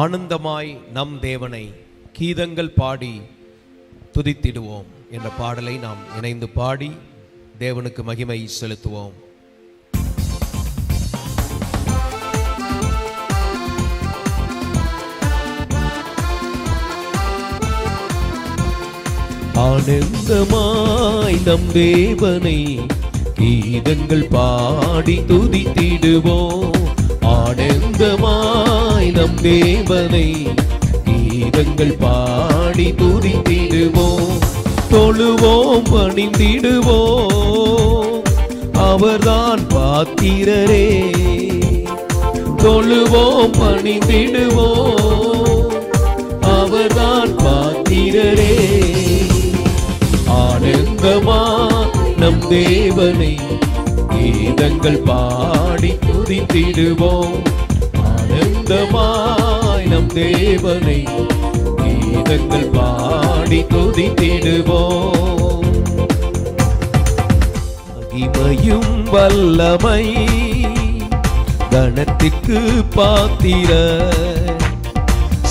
ஆனந்தமாய் நம் தேவனை கீதங்கள் பாடி துதித்திடுவோம் என்ற பாடலை நாம் இணைந்து பாடி தேவனுக்கு மகிமை செலுத்துவோம். ஆனந்தமாய் நம் தேவனை கீதங்கள் பாடி துதித்திடுவோம். ஆனந்தமாய் நம் தேவனை கீதங்கள் பாடி துதித்திடுவோம். தொழுவோம் பணிந்திடுவோம், அவர்தான் பாத்திரரே. தொழுவோம் பணிந்திடுவோம், அவர்தான் பாத்திரரே. ஆனந்தமாய் நம் தேவனை கீதங்கள் பாடி துதித்திடுவோம். ஆனந்தமாய் நம் தேவனை கீதங்கள் பாடி துதித்திடுவோம். மகிமையும் வல்லமை கணத்திற்கு பாத்திர,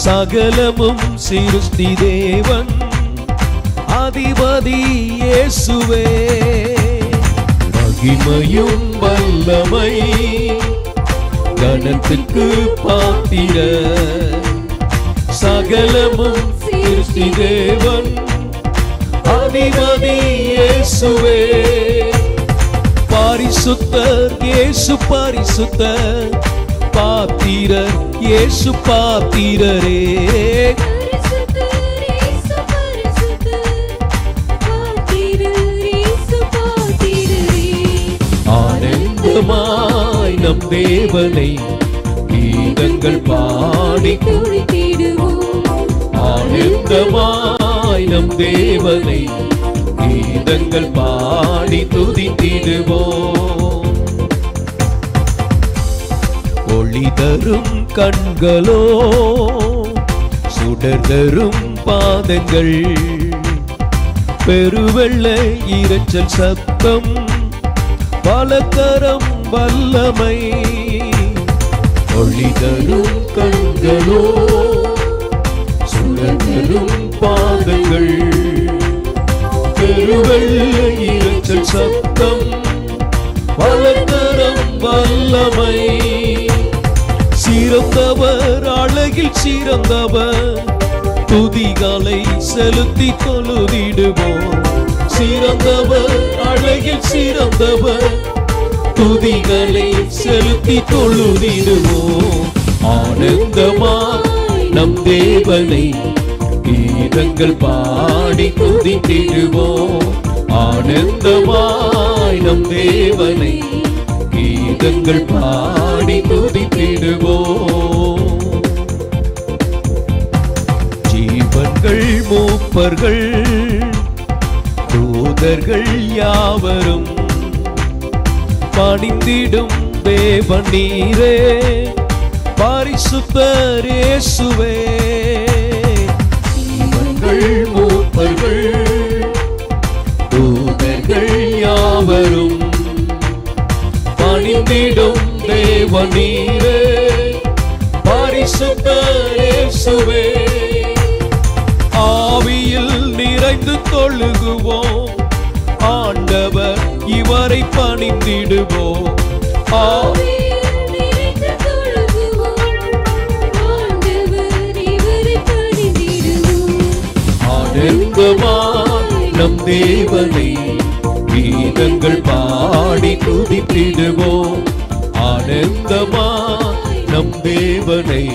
சகலமும் சிருஷ்டி தேவன் அதிபதி இயேசுவே. மகிமையும் வல்லமை கணத்துக்கு பாத்திர, சகலமும் சிருஷ்டி தேவன் அதிபதி இயேசுவே. பரிசுத்தர் இயேசு பரிசுத்தர், பாத்திரர் இயேசு பாத்திரரே. ஆனந்தமாய் நம் தேவனை கீதங்கள் பாடி துதித்திடுவோம். ஆனந்தமாய் நம் தேவனை கீதங்கள் பாடி துதித்திடுவோம். ஒளி தரும் கண்களோ, சுடர் தரும் பாதங்கள், பெருவெள்ள இரைச்சல் சத்தம், பலதரம் வல்லமை. ஒளி தரும் கண்களோ, சுடர் தரும் பாதங்கள், பெருவெள்ள இரைச்சல் சத்தம், பலதரம் வல்லமை. சிறந்தவர் அழகில் சிறந்தவர், துதிகளை செலுத்தி தொழுதிடுவோம். சிறந்தவர் அழகில் சிறந்தவர், துதிகளை செலுத்தி தொழுதிடுவோம். ஆனந்தமாய் நம் தேவனை கீதங்கள் பாடி துதித்திடுவோம். ஆனந்தமாய் நம் தேவனை கீதங்கள் பாடி துதித்திடுவோம். ஜீவன்கள் மூப்பர்கள் தூதர்கள் யாவரும் பணிந்திடும் தேவன் நீரே, பரிசுத்தர் இயேசுவே. ஜீவன்கள் மூப்பர்கள் தூதர்கள் யாவரும் பணிந்திடும் தேவன் நீரே, பரிசுத்தர் இயேசுவே. ஆவியில் நிறைந்து தொழுகுவோம், ஆண்டவர் இவரை பணிந்திடுவோம். ஆவியில் நிறைந்து தொழுகுவோம், ஆண்டவர் இவரை பணிந்திடுவோம். ஆனந்தமாய் நம் தேவனை கீதங்கள் பாடி துதித்திடுவோம். ஆனந்தமாய் நம் தேவனை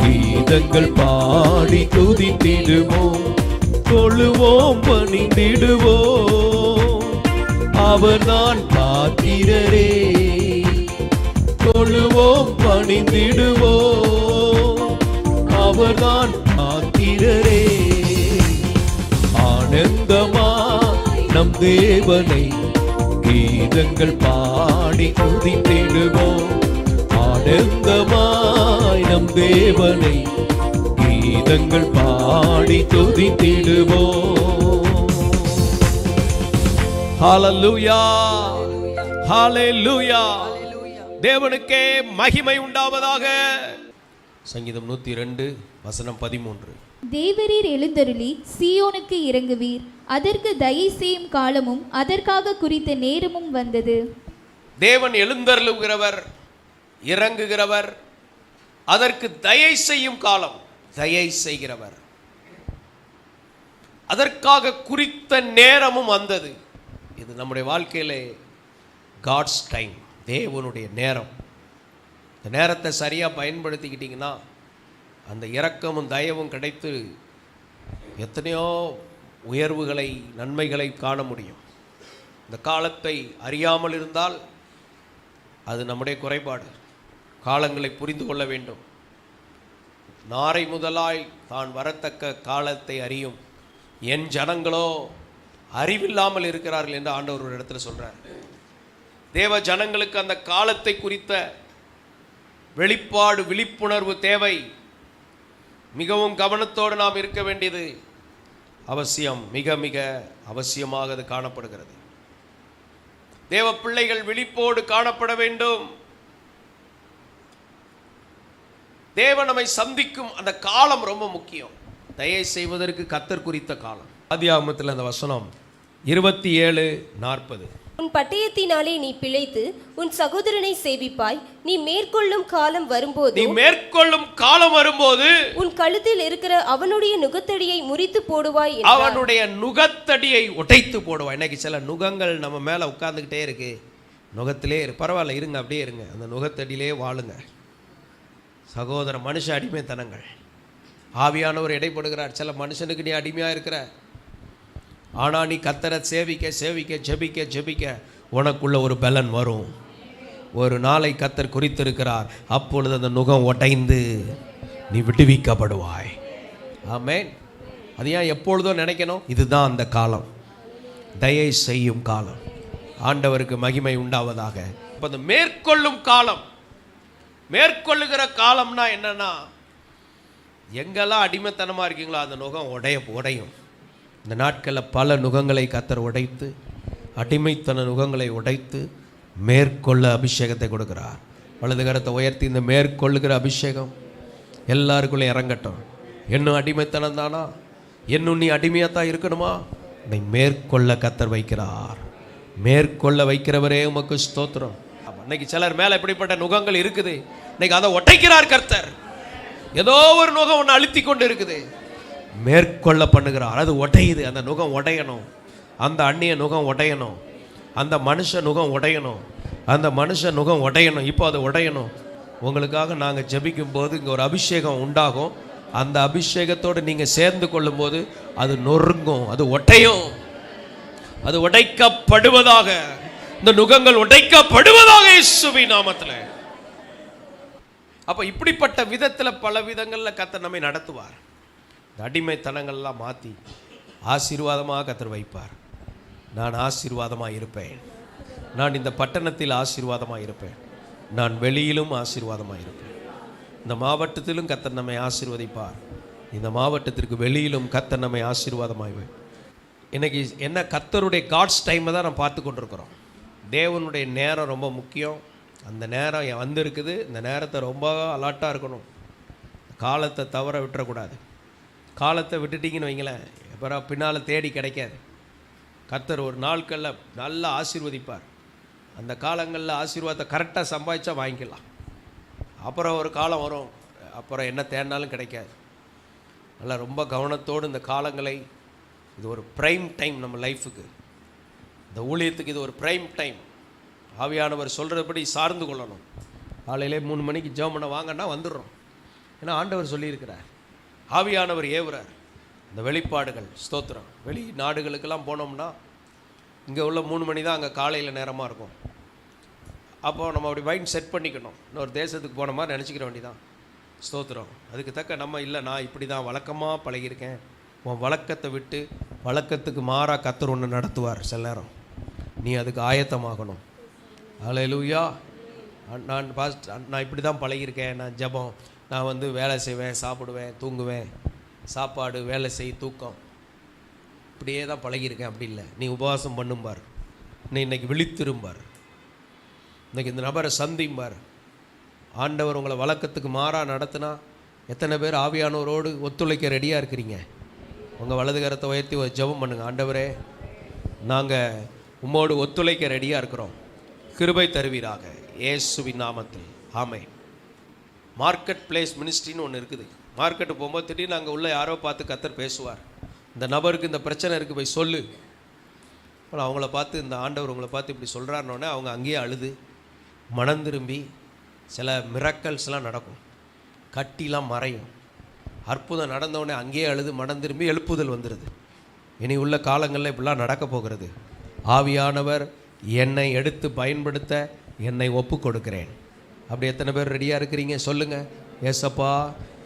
கீதங்கள் பாடி துதித்திடுவோம். தொழுவோம் பணிந்திடுவோம், அவர்தான் பாத்திரரே. தொழுவோம் பணிந்திடுவோம், அவர்தான் பாத்திரரே. ஆனந்தமாய் நம் தேவனை கீதங்கள் பாடி துதித்திடுவோம். ஆனந்தமாய் நம் தேவனை கீதங்கள் பாடி துதித்திடுவோம். ஹல்லேலூயா, ஹல்லேலூயா. தேவனுக்கே மகிமை உண்டாவதாக. சங்கீதம் 102 வசனம் 13. தேவரீர் எழுந்தருளி சீயோனுக்கு இறங்குவீர், அதற்கு தயை செய்யும் காலமும் அதற்காக குறித்த நேரமும் வந்தது. தேவன் எழுந்தருளுகிறவர், இறங்குகிறவர், அதற்கு தயை செய்யும் காலம், தயை செய்கிறவர், அதற்காக குறித்த நேரமும் வந்தது. இது நம்முடைய வாழ்க்கையிலே காட்ஸ் டைம், தேவனுடைய நேரம். இந்த நேரத்தை சரியாக பயன்படுத்திக்கிட்டிங்கன்னா அந்த இரக்கமும் தயவும் கிடைத்து எத்தனையோ உயர்வுகளை, நன்மைகளை காண முடியும். இந்த காலத்தை அறியாமல் இருந்தால் அது நம்முடைய குறைபாடு. காலங்களை புரிந்து கொள்ள வேண்டும். நாரை முதலாய் தான் வரத்தக்க காலத்தை அறியும் என் ஜனங்களோ அறிவில்லாமல் இருக்கிறார்கள் என்று ஆண்டவர் ஒரு இடத்துல சொல்றார். தேவ ஜனங்களுக்கு அந்த காலத்தை குறித்த வெளிப்பாடு, விழிப்புணர்வு தேவை. மிகவும் கவனத்தோடு நாம் இருக்க வேண்டியது அவசியம், மிக மிக அவசியமாக அது காணப்படுகிறது. தேவ பிள்ளைகள் விழிப்போடு காணப்பட வேண்டும். தேவன் நம்மை சந்திக்கும் அந்த காலம் ரொம்ப முக்கியம். தயை செய்வதற்கு கர்த்தர் குறித்த காலம். ஆதியாகமத்தில் அந்த வசனம் 27:40. உன் பட்டயத்தினாலே நீ பிழைத்து உன் சகோதரனை சேவிப்பாய். நீ மேற்கொள்ளும் காலம் வரும்போது உன் கழுத்தில் இருக்கிற அவனுடைய நுகத்தடியை முறித்து போடுவாய், அவனுடைய நுகத்தடியை உடைத்து போடுவாய். இன்னைக்கு சில நுகங்கள் நம்ம மேல உட்கார்ந்துக்கிட்டே இருக்கு. நுகத்திலே பரவாயில்ல, இருங்க, அப்படியே இருங்க, அந்த நுகத்தடியிலே வாழுங்க. சகோதர மனுஷ அடிமைத்தனங்கள். ஆவியானவர் இடைப்படுகிறார். சில மனுஷனுக்கு நீ அடிமையா இருக்கிற, ஆனா நீ கர்த்தரை சேவிக்க சேவிக்க ஜெபிக்க ஜெபிக்க உனக்குள்ள ஒரு பலன் வரும். ஒரு நாளை கர்த்தர் குறித்திருக்கிறார். அப்பொழுது அந்த நுகம் உடைந்து நீ விடுவிக்கப்படுவாய். ஆமென். அது ஏன் எப்பொழுதும் நினைக்கணும்? இதுதான் அந்த காலம், தயை செய்யும் காலம். ஆண்டவருக்கு மகிமை உண்டாவதாக. இப்போ அந்த மேற்கொள்ளும் காலம், மேற்கொள்ளுகிற காலம்னா என்னன்னா, எங்கெல்லாம் அடிமைத்தனமா இருக்கீங்களோ அந்த நுகம் உடையும். இந்த நாட்களில் பல நுகங்களை கர்த்தர் உடைத்து, அடிமைத்தன நுகங்களை உடைத்து மேற்கொள்ள அபிஷேகத்தை கொடுக்கிறார். வலது கரத்தை உயர்த்தி இந்த மேற்கொள்ளுகிற அபிஷேகம் எல்லாருக்குள்ளே இறங்கட்டும். இன்னும் அடிமைத்தனம் தானா? இன்னும் நீ அடிமையாக தான் இருக்கணுமா? நீ மேற்கொள்ள கர்த்தர் வைக்கிறார். மேற்கொள்ள வைக்கிறவரே உமக்கு ஸ்தோத்திரம். இன்னைக்கு சிலர் மேலே இப்படிப்பட்ட நுகங்கள் இருக்குது. இன்னைக்கு அதை ஒட்டைக்கிறார் கர்த்தர். ஏதோ ஒரு நுகம் ஒன்று அழுத்தி கொண்டு இருக்குது, மேற்கொள்ள பண்ணுகிறார். அது உடையுது. அந்த நுகம் உடையணும். அந்த அந்நிய நுகம் உடையணும். அந்த மனுஷ நுகம் உடையணும். அந்த மனுஷ நுகம் உடையணும். இப்போ அது உடையணும். உங்களுக்காக நாங்கள் ஜெபிக்கும் போது இங்கே ஒரு அபிஷேகம் உண்டாகும். அந்த அபிஷேகத்தோடு நீங்கள் சேர்ந்து கொள்ளும் போது அது நொறுங்கும், அது உடையும். அது உடைக்கப்படுவதாக, இந்த நுகங்கள் உடைக்கப்படுவதாக இயேசுவின் நாமத்தில். அப்போ இப்படிப்பட்ட விதத்தில் பல விதங்களில் கர்த்தர் நம்மை நடத்துவார். அடிமைத்தனங்கள்லாம் மாற்றி ஆசீர்வாதமாக கர்த்தர் வைப்பார். நான் ஆசீர்வாதமாக இருப்பேன். நான் இந்த பட்டணத்தில் ஆசீர்வாதமாக இருப்பேன். நான் வெளியிலும் ஆசீர்வாதமாக இருப்பேன். இந்த மாவட்டத்திலும் கர்த்தர் நம்மை ஆசீர்வதிப்பார். இந்த மாவட்டத்திற்கு வெளியிலும் கர்த்தர் நம்மை ஆசீர்வாதமாக. இன்னைக்கு என்ன, கர்த்தருடைய காட்ஸ் டைமை தான் நம்ம பார்த்து கொண்டிருக்கிறோம். தேவனுடைய நேரம் ரொம்ப முக்கியம். அந்த நேரம் வந்திருக்குது. இந்த நேரத்தை ரொம்ப அலர்ட்டாக இருக்கணும். காலத்தை தவற விட்டுறக்கூடாது. காலத்தை விட்டுட்டிங்கன்னு வைங்களேன், அப்புறம் பின்னால் தேடி கிடைக்காது. கர்த்தர் ஒரு நாட்களில் நல்லா ஆசீர்வதிப்பார். அந்த காலங்களில் ஆசீர்வாதத்தை கரெக்டாக சம்பாதிச்சா வாங்கிக்கலாம். அப்புறம் ஒரு காலம் வரும், அப்புறம் என்ன தேடினாலும் கிடைக்காது. நல்லா ரொம்ப கவனத்தோடு இந்த காலங்களை, இது ஒரு ப்ரைம் டைம் நம்ம லைஃபுக்கு, இந்த ஊழியத்துக்கு இது ஒரு ப்ரைம் டைம். ஆவியானவர் சொல்கிறபடி சார்ந்து கொள்ளணும். காலையிலே 3 மணிக்கு ஜெபம் பண்ண வாங்கன்னா வந்துடுறோம். ஏன்னா ஆண்டவர் சொல்லியிருக்கிறார். ஆவியானவர் ஏவுறார். இந்த வெளிப்பாடுகள் ஸ்தோத்திரம். வெளி நாடுகளுக்கெல்லாம் போனோம்னா இங்கே உள்ள 3 மணி தான் அங்கே காலையில் நேரமாக இருக்கும். அப்போது நம்ம அப்படி மைண்ட் செட் பண்ணிக்கணும். இன்னொரு தேசத்துக்கு போன மாதிரி நினச்சிக்கிற வேண்டிதான். ஸ்தோத்திரம். அதுக்கு தக்க நம்ம இல்லை, நான் இப்படி தான் வழக்கமாக பழகியிருக்கேன். உன் வழக்கத்தை விட்டு வழக்கத்துக்கு மாறாக கர்த்தர் ஒன்று நடத்துவார். சில நேரம் நீ அதுக்கு ஆயத்தமாகணும். அல்லேலூயா. நான் இப்படி தான் பழகியிருக்கேன். நான் ஜெபம், நான் வேலை செய்வேன், சாப்பிடுவேன், தூங்குவேன். சாப்பாடு, வேலை செய், தூக்கம், இப்படியே தான் பழகியிருக்கேன். அப்படி இல்லை. நீ உபவாசம் பண்ணும்பார். நீ இன்னைக்கு விழித்திரும்பார். இன்னைக்கு இந்த நபரை சந்திம்பார். ஆண்டவர் உங்களை வழக்கத்துக்கு மாறாக நடத்தினா எத்தனை பேர் ஆவியானவரோடு ஒத்துழைக்க ரெடியாக இருக்கிறீங்க? உங்கள் வலது கரத்தை உயர்த்தி ஒரு ஜெபம் பண்ணுங்க. ஆண்டவரே, நாங்கள் உம்மோடு ஒத்துழைக்க ரெடியாக இருக்கிறோம், கிருபை தருவீராக இயேசுவின் நாமத்தில். ஆமென். மார்க்கெட் பிளேஸ் மினிஸ்ட்ரின்னு ஒன்று இருக்குது. மார்க்கெட்டு போகும்போது திடீர்னு அங்கே உள்ள யாரோ பார்த்து கர்த்தர் பேசுவார். இந்த நபருக்கு இந்த பிரச்சனை இருக்குது, போய் சொல்லு. ஆனால் அவங்கள பார்த்து, இந்த ஆண்டவர் உங்களை பார்த்து இப்படி சொல்கிறாருன்னொடனே அவங்க அங்கேயே அழுது மனம் திரும்பி சில மிரக்கல்ஸ்லாம் நடக்கும், கட்டிலாம் மறையும். அற்புதம் நடந்தவுடனே அங்கேயே அழுது மனம் திரும்பி எழுப்புதல் வந்துடுது. இனி உள்ள காலங்களில் இப்படிலாம் நடக்க போகிறது. ஆவியானவர் என்னை எடுத்து பயன்படுத்த என்னை ஒப்பு கொடுக்கிறேன். அப்படி எத்தனை பேர் ரெடியாக இருக்கிறீங்க? சொல்லுங்கள், ஏசப்பா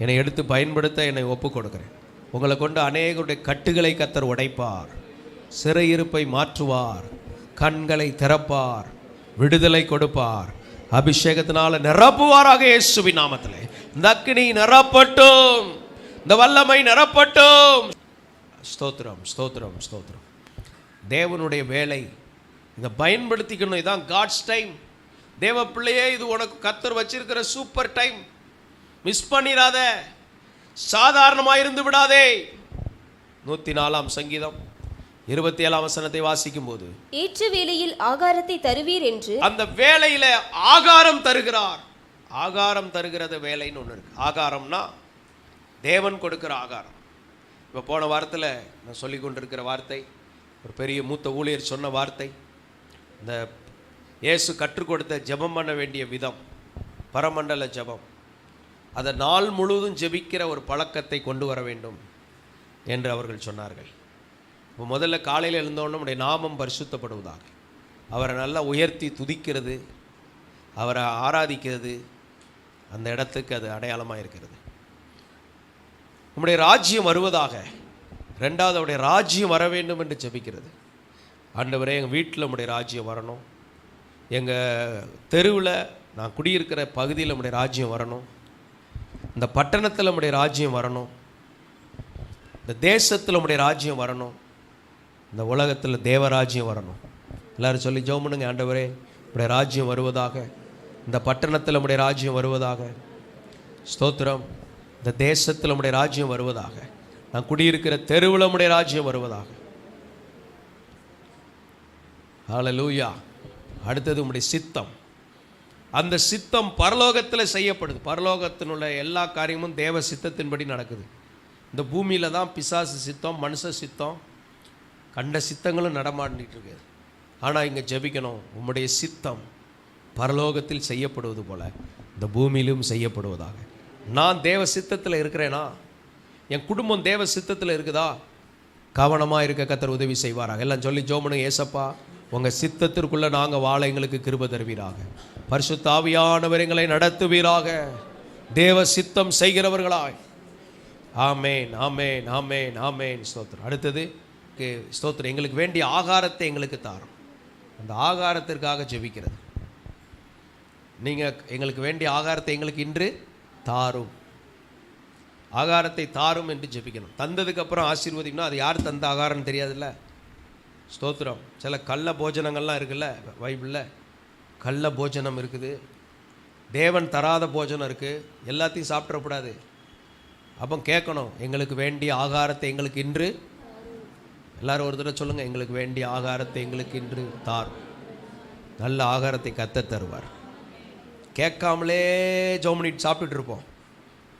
என்னை எடுத்து பயன்படுத்த என்னை ஒப்பு கொடுக்கிறேன். உங்களை கொண்டு அநேகருடைய கட்டுகளை கர்த்தர் உடைப்பார், சிறையிருப்பை மாற்றுவார், கண்களை திறப்பார், விடுதலை கொடுப்பார், அபிஷேகத்தினால நிரப்புவாராக இயேசுவின் நாமத்திலே. இந்த அக்கினி நிரப்பட்டும், இந்த வல்லமை நிரப்பட்டும். ஸ்தோத்திரம், ஸ்தோத்திரம், ஸ்தோத்திரம். தேவனுடைய வேலை இதை பயன்படுத்திக்கணும். இதுதான் காட்ஸ் டைம். தேவ பிள்ளையே, இது உனக்கு கர்த்தர் வச்சிருக்கிற சூப்பர் டைம். மிஸ் பண்ணிடாத, சாதாரணமாக இருந்து விடாதே. 104ஆம் சங்கீதம் 27ஆம் வசனத்தை வாசிக்கும் போது, ஏற்ற வேளையில் ஆகாரத்தை தருவீர் என்று. அந்த வேளையில ஆகாரம் தருகிறார். ஆகாரம் தருகிறது வேலைன்னு ஒன்று இருக்கு. ஆகாரம்னா தேவன் கொடுக்கிற ஆகாரம். இப்போ போன வாரத்தில் நான் சொல்லி கொண்டிருக்கிற வார்த்தை, ஒரு பெரிய மூத்த ஊழியர் சொன்ன வார்த்தை, இந்த இயேசு கற்றுக் கொடுத்த ஜெபம் பண்ண வேண்டிய விதம், பரமண்டல ஜெபம், அதை நாள் முழுவதும் ஜெபிக்கிற ஒரு பழக்கத்தை கொண்டு வர வேண்டும் என்று அவர்கள் சொன்னார்கள். இப்போ முதல்ல காலையில் எழுந்தோன்னு நம்முடைய நாமம் பரிசுத்தப்படுவதாக, அவரை நல்லா உயர்த்தி துதிக்கிறது, அவரை ஆராதிக்கிறது, அந்த இடத்துக்கு அது அடையாளமாக இருக்கிறது. நம்முடைய ராஜ்யம் வருவதாக. ரெண்டாவது, அவருடைய ராஜ்யம் வர வேண்டும் என்று ஜெபிக்கிறது. ஆண்டவரே, எங்கள் வீட்டில் நம்முடைய ராஜ்யம் வரணும், எங்கள் தெருவில் நான் குடியிருக்கிற பகுதியில் நம்முடைய ராஜ்யம் வரணும், இந்த பட்டணத்தில் நம்முடைய ராஜ்யம் வரணும், இந்த தேசத்தில் நம்முடைய ராஜ்யம் வரணும், இந்த உலகத்தில் தேவராஜ்யம் வரணும். எல்லோரும் சொல்லி ஜெபம் பண்ணுங்க. ஆண்டவரே, நம்முடைய ராஜ்யம் வருவதாக, இந்த பட்டணத்தில் நம்முடைய ராஜ்யம் வருவதாக. ஸ்தோத்திரம். இந்த தேசத்தில் நம்முடைய ராஜ்யம் வருவதாக, நான் குடியிருக்கிற தெருவில் நம்முடைய ராஜ்யம் வருவதாக. ஹல்லேலூயா. அடுத்தது உம்முடைய சித்தம். அந்த சித்தம் பரலோகத்தில் செய்யப்படுது. பரலோகத்தினுள்ள எல்லா காரியமும் தேவ சித்தத்தின்படி நடக்குது. இந்த பூமியில் தான் பிசாசு சித்தம், மனுஷ சித்தம், கண்ட சித்தங்களும் நடமாடிட்டு இருக்குது. ஆனால் இங்கே ஜெபிக்கணும், உம்முடைய சித்தம் பரலோகத்தில் செய்யப்படுவது போல இந்த பூமியிலும் செய்யப்படுவதாக. நான் தேவ சித்தத்தில் இருக்கிறேனா? என் குடும்பம் தேவ சித்தத்தில் இருக்குதா? கவனமாக இருக்க கர்த்தர் உதவி செய்வாராக. எல்லாம் சொல்லி ஜெபம் பண்ணுங்க. ஏசப்பா, உங்கள் சித்தத்திற்குள்ளே நாங்கள் வாழ எங்களுக்கு கிருபை தருவீராக. பரிசுத்த ஆவியானவர் எங்களை நடத்துவீராக, தேவ சித்தம் செய்கிறவர்களாய். ஆமேன், ஆமேன், ஆமேன், ஆமேன். ஸ்தோத்திரம். அடுத்தது ஸ்தோத்திரம். எங்களுக்கு வேண்டிய ஆகாரத்தை எங்களுக்கு தாரும். அந்த ஆகாரத்திற்காக ஜெபிக்கிறது. நீங்கள் எங்களுக்கு வேண்டிய ஆகாரத்தை எங்களுக்கு இன்று தாரும், ஆகாரத்தை தாரும் என்று ஜெபிக்கணும். தந்ததுக்கப்புறம் ஆசீர்வதிக்கணும். அது யார் தந்த ஆகாரம்னு தெரியாதுல்ல. ஸ்தோத்திரம். சில கள்ள போஜனங்கள்லாம் இருக்குல்ல, பைபிளில் கள்ள போஜனம் இருக்குது, தேவன் தராத போஜனம் இருக்குது. எல்லாத்தையும் சாப்பிட்றக்கூடாது. அப்போ கேட்கணும், எங்களுக்கு வேண்டிய ஆகாரத்தை எங்களுக்கு இன்று. எல்லாரும் ஒரு தடவை சொல்லுங்கள், எங்களுக்கு வேண்டிய ஆகாரத்தை எங்களுக்கு இன்று தாரும். நல்ல ஆகாரத்தை கர்த்தர் தருவார். கேட்காமலே ஜெபம் பண்ணிட்டு சாப்பிட்டுட்டு இருப்போம்.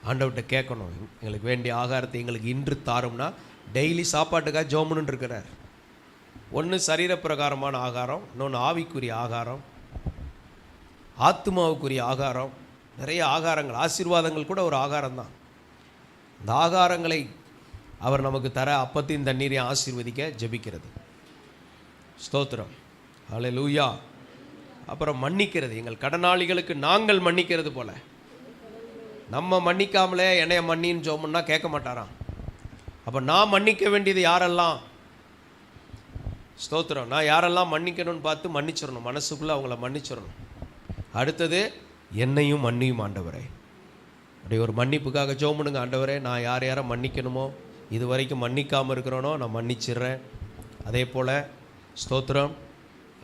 ஆண்டவர்கிட்ட கேட்கணும், எங்களுக்கு வேண்டிய ஆகாரத்தை எங்களுக்கு இன்று தாரும்னா டெய்லி சாப்பாட்டுக்காக ஜெபம் பண்ணிட்டு இருக்கிறார். ஒன்று சரீரப்பிரகாரமான ஆகாரம், இன்னொன்று ஆவிக்குரிய ஆகாரம், ஆத்மாவுக்குரிய ஆகாரம். நிறைய ஆகாரங்கள், ஆசீர்வாதங்கள் கூட ஒரு ஆகாரம் தான். இந்த ஆகாரங்களை அவர் நமக்கு தர அப்பத்தையும் தண்ணீரையும் ஆசீர்வதிக்க ஜெபிக்கிறது. ஸ்தோத்திரம். ஹல்லேலூயா. அப்புறம் மன்னிக்கிறது. எங்கள் கடனாளிகளுக்கு நாங்கள் மன்னிக்கிறது போல. நம்ம மன்னிக்காமலே என்னைய மன்னின்னு ஜெபம்னா கேட்க மாட்டாராம். அப்போ நான் மன்னிக்க வேண்டியது யாரெல்லாம்? ஸ்தோத்திரம். நான் யாரெல்லாம் மன்னிக்கணும்னு பார்த்து மன்னிச்சிடணும், மனசுக்குள்ளே அவங்கள மன்னிச்சிடணும். அடுத்தது, என்னையும் மன்னியும் ஆண்டவரே. அப்படி ஒரு மன்னிப்புக்காக ஜெபம் பண்ணுங்க. ஆண்டவரே, நான் யார் யாரை மன்னிக்கணுமோ, இது வரைக்கும் மன்னிக்காமல் இருக்கிறோனோ நான் மன்னிச்சிடுறேன். அதே போல் ஸ்தோத்திரம்.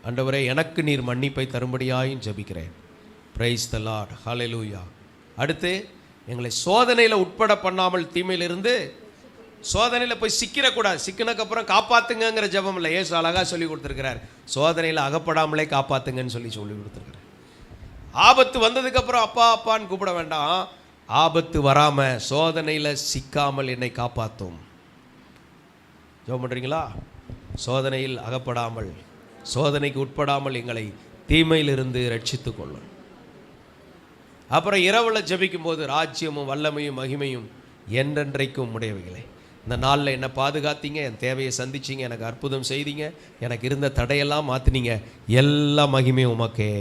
ஆண்டவரே, எனக்கு நீர் மன்னிப்பை தரும்படியாயும் ஜெபிக்கிறேன். Praise the Lord. ஹல்லேலூயா. அடுத்து, எங்களை சோதனையில் உட்பட பண்ணாமல் தீமையிலிருந்து சோதனையில் போய் சிக்கிடக்கூடாது. சிக்கினதுக்கப்புறம் காப்பாற்றுங்கிற ஜெபம் இல்லை. ஏசு அழகாக சொல்லி கொடுத்துருக்கிறார், சோதனையில் அகப்படாமலே காப்பாற்றுங்கன்னு சொல்லி கொடுத்துருக்கிறார். ஆபத்து வந்ததுக்கப்புறம் அப்பா அப்பான்னு கூப்பிட வேண்டாம். ஆபத்து வராமல் சோதனையில் சிக்காமல் என்னை காப்பாற்றும். ஜெபம் பண்ணுறீங்களா? சோதனையில் அகப்படாமல், சோதனைக்கு உட்படாமல் எங்களை தீமையிலிருந்து ரட்சித்து கொள்ளும். அப்புறம் இரவில் ஜெபிக்கும் போது, ராஜ்யமும் வல்லமையும் மகிமையும் என்றென்றைக்கும் உடையவைகளே, இந்த நாளில் என்னை பாதுகாத்தீங்க, என் தேவையை சந்திச்சிங்க, எனக்கு அற்புதம் செய்தீங்க, எனக்கு இருந்த தடையெல்லாம் மாற்றினீங்க, எல்லா மகிமையும் உமக்கே.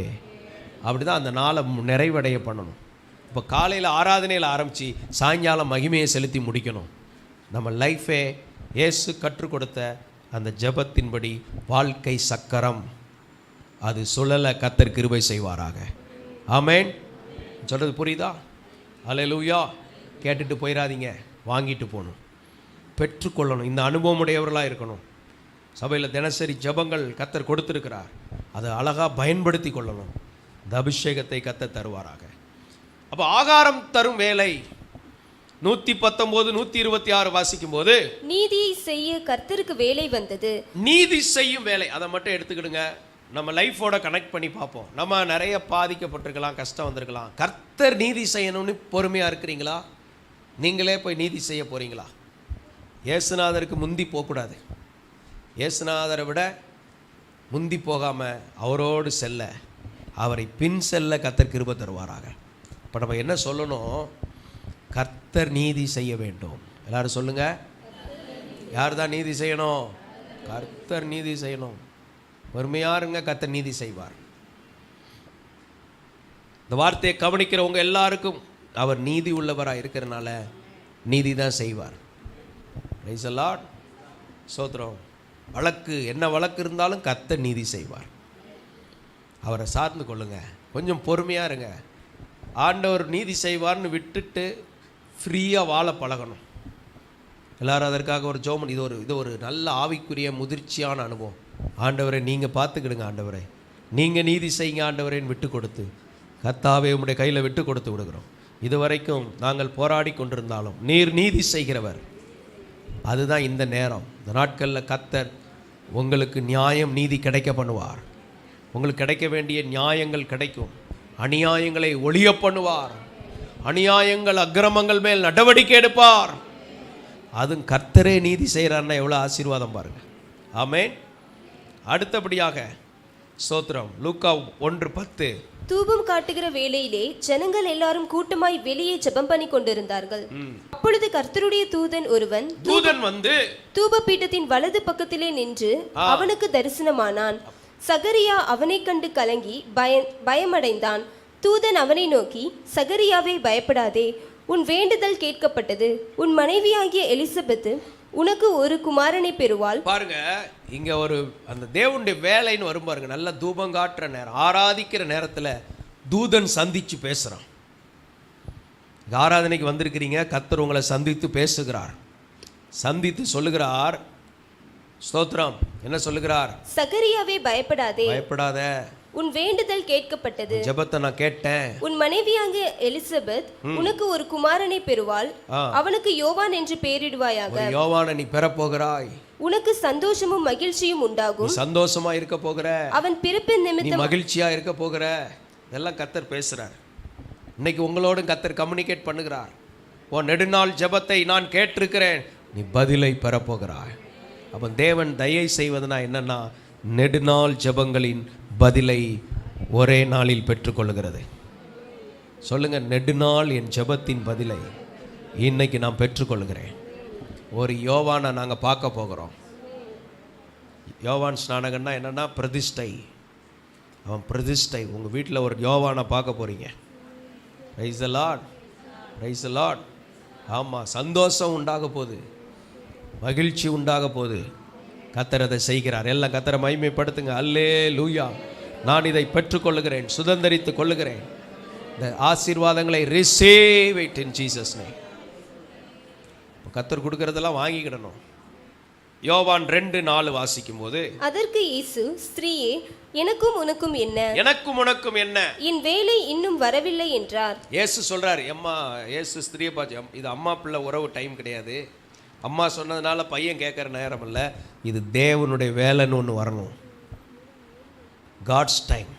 அப்படி தான் அந்த நாளை நிறைவடைய பண்ணணும். இப்போ காலையில் ஆராதனையில் ஆரம்பித்து சாயங்காலம் மகிமையை செலுத்தி முடிக்கணும். நம்ம லைஃபே இயேசு கற்றுக் கொடுத்த அந்த ஜெபத்தின்படி வாழ்க்கை சக்கரம் அது சுழல கர்த்தர் கிருபை செய்வாராக. ஆமென். சொல்கிறது புரியுதா? அல்லேலூயா. கேட்டுட்டு போயிடாதீங்க, வாங்கிட்டு போகணும், பெற்றுக்கொள்ளணும். இந்த அனுபவம் உடையவர்களாக இருக்கணும். சபையில் தினசரி ஜெபங்கள் கர்த்தர் கொடுத்துருக்கிறார், அதை அழகாக பயன்படுத்தி கொள்ளணும். இந்த அபிஷேகத்தை கர்த்தர் தருவாராக. அப்போ ஆகாரம் தரும் வேலை 119 126 வாசிக்கும் போது, நீதியை செய்ய கர்த்தருக்கு வேலை வந்தது. நீதி செய்யும் வேலை, அதை மட்டும் எடுத்துக்கிடுங்க. நம்ம லைஃபோட கனெக்ட் பண்ணி பார்ப்போம். நம்ம நிறைய பாதிக்கப்பட்டிருக்கலாம், கஷ்டம் வந்திருக்கலாம். கர்த்தர் நீதி செய்யணும்னு பொறுமையாக இருக்கிறீங்களா? நீங்களே போய் நீதி செய்ய போகிறீங்களா? இயேசுநாதருக்கு முந்தி போகக்கூடாது. இயேசுநாதரை விட முந்தி போகாமல் அவரோடு செல்ல, அவரை பின் செல்ல கர்த்தர் கிருபை தருவாராக. இப்போ நம்ம என்ன சொல்லணும்? கர்த்தர் நீதி செய்ய வேண்டும். எல்லாரும் சொல்லுங்க, யார் தான் நீதி செய்யணும்? கர்த்தர் நீதி செய்யணும். பொறுமையாக இருங்க, கர்த்தர் நீதி செய்வார். இந்த வார்த்தையை கவனிக்கிறவங்க எல்லாருக்கும் அவர் நீதி உள்ளவராக இருக்கிறனால நீதி தான் செய்வார். Price the Lord. ஸ்தோத்திரம். வழக்கு என்ன வழக்கு இருந்தாலும் கர்த்தர் நீதி செய்வார். அவரை சார்ந்து கொள்ளுங்க, கொஞ்சம் பொறுமையாக இருங்க. ஆண்டவர் நீதி செய்வார்னு விட்டுட்டு ஃப்ரீயாக வாழ பழகணும். எல்லாரும் அதற்காக ஒரு ஜோமன். இது ஒரு நல்ல ஆவிக்குரிய முதிர்ச்சியான அனுபவம். ஆண்டவரை நீங்கள் பார்த்துக்கிடுங்க, ஆண்டவரை நீங்கள் நீதி செய்யுங்க ஆண்டவரேன்னு விட்டு கொடுத்து, கர்த்தாவே உம்முடைய கையில் விட்டு கொடுத்து விடுகிறோம். இதுவரைக்கும் நாங்கள் போராடி கொண்டிருந்தாலும் நீர் நீதி செய்கிறவர். அதுதான் இந்த நேரம். இந்த நாட்களில் கர்த்தர் உங்களுக்கு நியாயம் நீதி கிடைக்க பண்ணுவார். உங்களுக்கு கிடைக்க வேண்டிய நியாயங்கள் கிடைக்கும். அநியாயங்களை ஒழிய பண்ணுவார். அநியாயங்கள் அக்கிரமங்கள் மேல் நடவடிக்கை எடுப்பார். அதுவும் கர்த்தரே நீதி செய்கிறார்னா எவ்வளோ ஆசீர்வாதம் பாருங்க. ஆமென். அடுத்தபடியாக ஸ்தோத்திரம், லூக்கா 1:10. தூபம் காட்டுகிற வேளையிலே ஜனங்கள் எல்லாரும் கூட்டமாய் வெளியே ஜெபம் பண்ணி கொண்டிருந்தார்கள். அப்பொழுது கர்த்தருடைய தூதன் வந்து தூப பீடத்தின் வலது பக்கத்திலே நின்று அவனுக்கு தரிசனமானான். சகரியா அவனை கண்டு கலங்கி பயமடைந்தான். தூதன் அவனை நோக்கி, சகரியாவே பயப்படாதே, உன் வேண்டுதல் கேட்கப்பட்டது. உன் மனைவியாகிய எலிசபெத்து உனக்கு ஒரு குமாரனை பெறுவாள். பாருங்க, இங்க ஒரு அந்த தேவனுடைய வேலைன்னு வரும் பாருங்க. நல்ல தூபம் காட்டுற நேரம், ஆராதிக்கிற நேரத்தில் தூதன் சந்திச்சு பேசுறான். ஆராதனைக்கு வந்திருக்கிறீங்க, கர்த்தர் உங்களை சந்தித்து பேசுகிறார். சந்தித்து சொல்லுகிறார், ஸ்தோத்திரம், என்ன சொல்லுகிறார்? சகரியாவே பயப்படாதே, பயப்படாத, உன் வேண்டுதல் கேட்கப்பட்டது. ஜெபத்தை நான் கேட்டேன். உன் மனைவியாகிய எலிசபெத் உனக்கு ஒரு குமாரனை பெறுவாள். அவனுக்கு யோவான் என்று பெயரிடுவாயாக. யோவானை நீ பெற போகிறாய். உனக்கு சந்தோஷமும் மகிழ்ச்சியும் உண்டாகும். சந்தோஷமா இருக்க போகிற. அவன் பிறப்பின் நிமித்தம் மகிழ்ச்சியா இருக்க போகிற. இதெல்லாம் கர்த்தர் பேசுறார். இன்னைக்கு உங்களோட கர்த்தர் கம்யூனிகேட் பண்ணுகிறார். உன் நெடுநாள் ஜெபத்தை நான் கேட்டிருக்கிறேன், நீ பதிலை பெறப்போகிறாய். அப்போ தேவன் தயை செய்வதுனா என்னன்னா, நெடுநாள் ஜெபங்களின் பதிலை ஒரே நாளில் பெற்றுக்கொள்கிறது. சொல்லுங்க, நெடுநாள் என் ஜெபத்தின் பதிலை இன்னைக்கு நான் பெற்றுக்கொள்கிறேன். ஒரு யோவானை நாங்கள் பார்க்க போகிறோம். யோவான் ஸ்நானகன்னா என்னன்னா பிரதிஷ்டை. அவன் பிரதிஷ்டை. உங்கள் வீட்டில் ஒரு யோவானை பார்க்க போகிறீங்க. Price the Lord, price the Lord. ஆமாம், சந்தோஷம் உண்டாக போகுது, மகிழ்ச்சி உண்டாக போகுது. கர்த்தர் அதை செய்கிறார். எல்லாம் கர்த்தரை மகிமைப்படுத்துங்க. அல்லேலூயா. நான் இதை பெற்றுக்கொள்ளுகிறேன், சுதந்தரித்து கொள்ளுகிறேன். இந்த ஆசீர்வாதங்களை receive it in Jesus name. கர்த்தர் கொடுக்கறதெல்லாம் வாங்கிக்கிடணும். யோவான் 2:4 வாசிக்கும் போது, அதற்கு இயேசு, ஸ்திரீயே, எனக்கும் உனக்கும் என்ன? எனக்கும் உனக்கும் என்ன? என் வேலை இன்னும் வரவில்லை என்றார். இயேசு சொல்றாரு, அம்மா, இயேசு ஸ்திரியை பார்த்து, இது அம்மா பிள்ளை உறவு டைம் கிடையாது, அம்மா சொன்னதுனால பையன் கேட்குற நேரம் இல்லை, இது தேவனுடைய வேலைன்னு ஒன்று வரணும். God's time.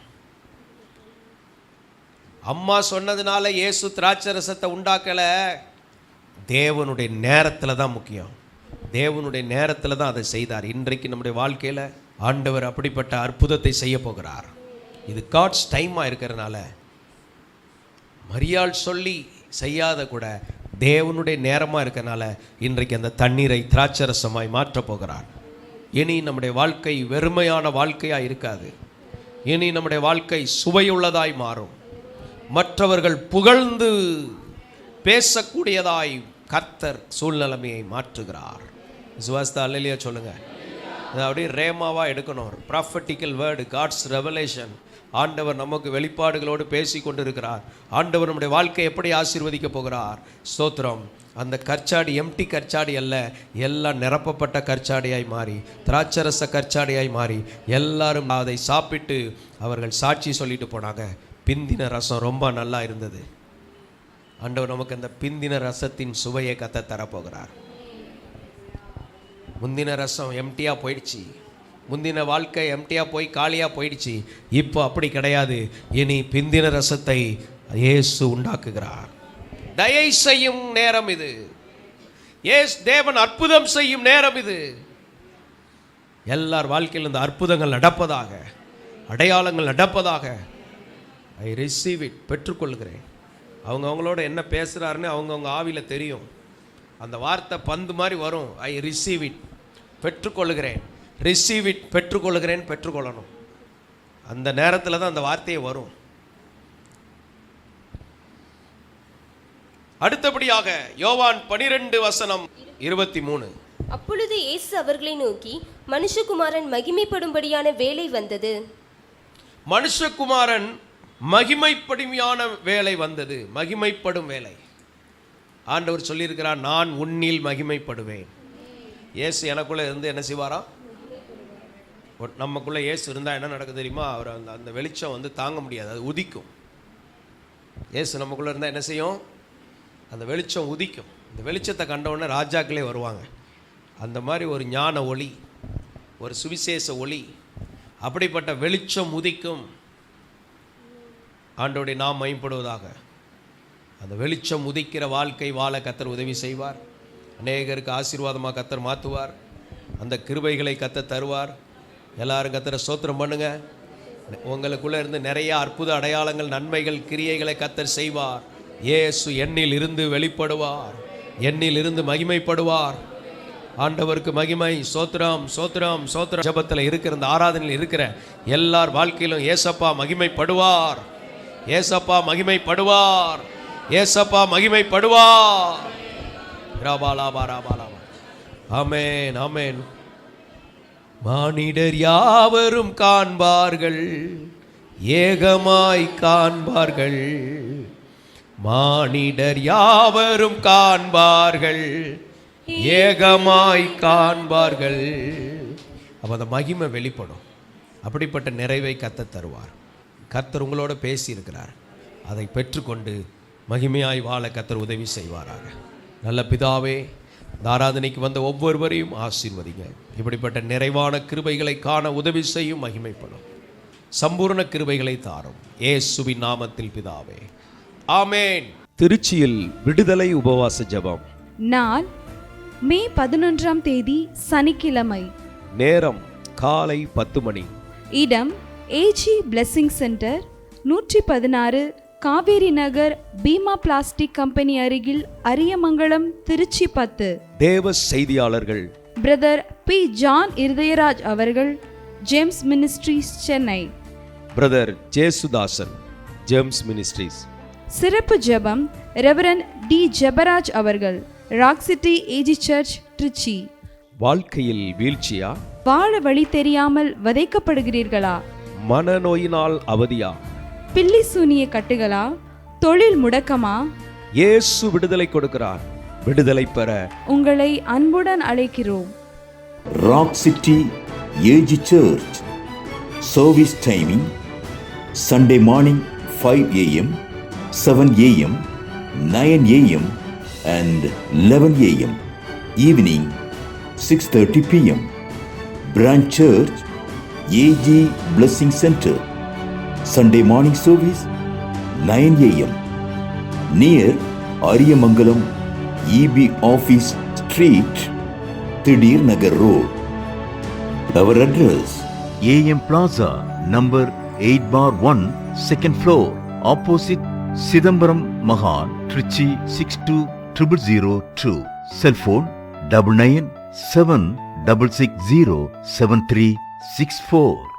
அம்மா சொன்னதுனால இயேசு திராட்சை ரசத்தை உண்டாக்கல, தேவனுடைய நேரத்தில் தான் முக்கியம். தேவனுடைய நேரத்தில் தான் அதை செய்தார். இன்றைக்கு நம்முடைய வாழ்க்கையில் ஆண்டவர் அப்படிப்பட்ட அற்புதத்தை செய்ய போகிறார். இது காட்ஸ் டைமாக இருக்கிறதுனால மரியாள் சொல்லி செய்யாத கூட தேவனுடைய நேரமாக இருக்கிறனால இன்றைக்கு அந்த தண்ணீரை திராட்சரசமாய் மாற்றப் போகிறார். இனி நம்முடைய வாழ்க்கை வெறுமையான வாழ்க்கையாக இருக்காது. இனி நம்முடைய வாழ்க்கை சுவையுள்ளதாய் மாறும். மற்றவர்கள் புகழ்ந்து பேசக்கூடியதாய் கர்த்தர் சூழ்நிலைமையை மாற்றுகிறார். விசுவாசத்தை அல்லேலூயா சொல்லுங்க. அது அப்படியே ரேமாவாக எடுக்கணும். Prophetical word, God's revelation. ஆண்டவர் நமக்கு வெளிப்பாடுகளோடு பேசி கொண்டிருக்கிறார். ஆண்டவர் நம்முடைய வாழ்க்கை எப்படி ஆசீர்வதிக்க போகிறார். ஸ்தோத்திரம். அந்த கற்சாடி எம்டி கற்சாடி அல்ல, எல்லாம் நிரப்பப்பட்ட கற்சாடியாய் மாறி, திராட்சரச கற்சாடியாய் மாறி, எல்லாரும் அதை சாப்பிட்டு அவர்கள் சாட்சி சொல்லிட்டு போனாங்க, பிந்தின ரசம் ரொம்ப நல்லா இருந்தது. ஆண்டவர் நமக்கு அந்த பிந்தின ரசத்தின் சுவையை கத்த தரப்போகிறார். முந்தின ரசம் எம்டியாக போயிடுச்சு, முந்தின வாழ்க்கை எம்டியாக போய் காலியாக போயிடுச்சு. இப்போ அப்படி கிடையாது. இனி பிந்தின ரசத்தை இயேசு உண்டாக்குகிறார். தயை செய்யும் நேரம் இது. தேவன் அற்புதம் செய்யும் நேரம் இது. எல்லார் வாழ்க்கையில் இந்த அற்புதங்கள் நடப்பதாக, அடையாளங்கள் நடப்பதாக. ஐ ரிசீவ் இட், பெற்றுக்கொள்கிறேன். அவங்களோட என்ன பேசுகிறாருன்னு அவங்கவுங்க ஆவியில் தெரியும். அந்த வார்த்தை பந்து மாதிரி வரும். ஐ ரிசீவ் இட், பெற்றுக்கொள்கிறேன். ரிசீவ் இட், பெற்றுக்கொள்கிறேன், பெற்றுக்கொள்ளணும். அந்த நேரத்தில் தான் அந்த வார்த்தையே வரும். அடுத்தபடியாக யோவான் 12:23. அப்பொழுது இயேசு அவர்களை நோக்கி, மனுஷகுமாரன் மகிமைப்படும்படியான வேலை வந்தது. மனுஷகுமாரன் மகிமைப்படுமையான வேலை வந்தது. மகிமைப்படும் வேலை. ஆண்டவர் சொல்லியிருக்கிறார், நான் உன்னில் மகிமைப்படுவேன். இயேசு எனக்குள்ளே இருந்து என்ன செய்வாரா? நமக்குள்ளே இயேசு இருந்தால் என்ன நடக்குது தெரியுமா? அவர் அந்த வெளிச்சம் தாங்க முடியாது, அது உதிக்கும். இயேசு நமக்குள்ளே இருந்தால் என்ன செய்யும்? அந்த வெளிச்சம் உதிக்கும். இந்த வெளிச்சத்தை கண்டவுடனே ராஜாக்களே வருவாங்க. அந்த மாதிரி ஒரு ஞான ஒளி, ஒரு சுவிசேஷ ஒளி, அப்படிப்பட்ட வெளிச்சம் உதிக்கும். ஆண்டவருடைய நாம் மகிமைப்படுவதாக. அந்த வெளிச்சம் உதிக்கிற வாழ்க்கை வாழ கர்த்தர் உதவி செய்வார். அநேகருக்கு ஆசீர்வாதமாக கர்த்தர் மாற்றுவார். அந்த கிருபைகளை கர்த்தர் தருவார். எல்லாரும் கர்த்தரை ஸ்தோத்திரம் பண்ணுங்க. உங்களுக்குள்ளே இருந்து நிறைய அற்புத அடையாளங்கள், நன்மைகள், கிரியைகளை கர்த்தர் செய்வார். இயேசு எண்ணில் இருந்து வெளிப்படுவார், எண்ணில் இருந்து மகிமைப்படுவார். ஆண்டவருக்கு மகிமை. ஸ்தோத்திரம், ஸ்தோத்திரம், ஸ்தோத்திரம். ஜெபத்தில் இருக்கிற, இந்த ஆராதனையில் இருக்கிற எல்லார் வாழ்க்கையிலும் ஏசப்பா மகிமைப்படுவார். ஏசப்பா மகிமைப்படுவார். ஏசப்பா மகிமைப்படுவார். ஆமென், ஆமென். மானிடர் யாவரும் காண்பார்கள், ஏகமாய் காண்பார்கள். மானிடர் யாவரும் காண்பார்கள், ஏகமாய் காண்பார்கள். அப்போ அந்த மகிமை வெளிப்படும். அப்படிப்பட்ட நிறைவை கர்த்தர் தருவார். கர்த்தர் உங்களோட பேசியிருக்கிறார். அதை பெற்றுக்கொண்டு மகிமையாய் வாழ கர்த்தர் உதவி செய்வாராக. நல்ல பிதாவே, இந்த ஆராதனைக்கு வந்த ஒவ்வொருவரையும் ஆசீர்வதிங்க. இப்படிப்பட்ட நிறைவான கிருபைகளை காண உதவி செய்யும். மகிமைப்படும் சம்பூர்ண கிருபைகளை தாரும். இயேசுவின் நாமத்தில் பிதாவே, ஆமென். திருச்சியில் விடுதலை உபவாச ஜெபம். நாள் மே 11ஆம் தேதி சனிக்கிழமை. நேரம் காலை 10 மணி. இடம் ஏஜி பிளெஸிங் சென்டர், 116 காவேரி நகர், பீமா பிளாஸ்டிக் கம்பெனி அருகில், அரியமங்கலம், திருச்சி 10. தேவ செய்தியாளர்கள் பிரதர் பி. ஜான் இருதயராஜ் அவர்கள், James Ministries, Chennai. Brother Jesudasan, James Ministries. சிறப்பு ஜெபம் ரெவரன் டி. ஜெபராஜ் அவர்கள், Rock City AG church, Trichy. வாழ்க்கையில் வீழ்ச்சியா? வாழ வழி தெரியாமல் வதைக்கப்படுகிறீர்களா? மனநோயினால் அவதியா? பில்லி சூனிய கட்டுகளா? தொழில் முடக்கமா? இயேசு விடுதலை கொடுக்கிறார். விடுதலை பெற உங்களை அன்புடன் அழைக்கிறோம். Rock City AG Church. Service timing Sunday morning 5 a.m., 7 a.m., 9 a.m. and 11 a.m. Evening 6:30 p.m. Branch Church AG Blessing Center. Sunday morning service 9 a.m. near Ariyamangalam EB Office Street, Thidir Nagar Road. Our address AM Plaza, number 8/1, second floor, opposite Sidambaram Mahal, Trichy 620002. Cell phone 99 7 660 7364.